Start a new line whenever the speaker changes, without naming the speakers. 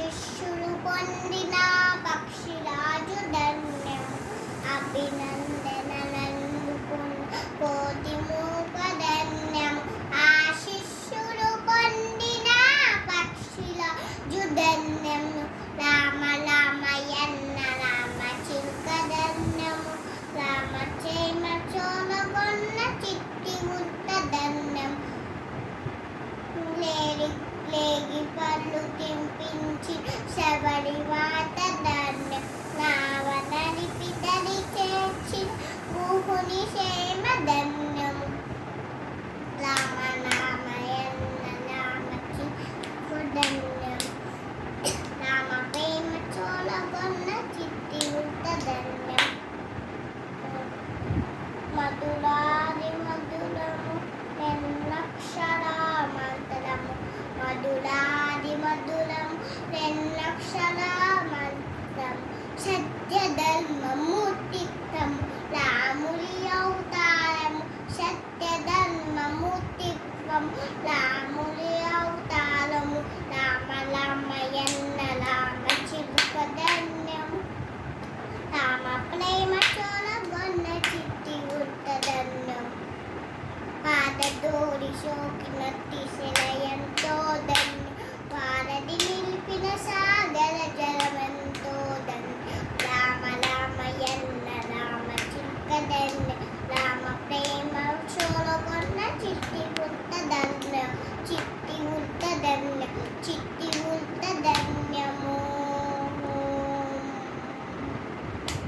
శిష్యులు పొందిన పక్షిరాజు ధన్యము అభినందనలందుకున్న కోటి మూక ధన్యము శిష్యులు పొందిన పక్షిరాజు ధన్యము రామ రామయన్న రామ చిలుక ధన్యము రామ చేమ చోలగొన్న చిట్టి ముద్ద ధన్యం లేగి పళ్ళు తింపించి శబరి వాత ధన్యం నావనరిపి దరి చేర్చి గుహుని క్షేమ ధన్యము రామ నామయన్న రామ చిలుక ధన్యం రామ ప్రేమ చోలగొన్న చిట్టి ముద్ద ధన్యం మధురాది మధురము రెండక్షరామంతరము మధురాది మధురం రెండక్షరామంతరం సత్య ధర్మమూర్తిత్వము రాముని అవతారము సత్య ధర్మమూర్తిత్వము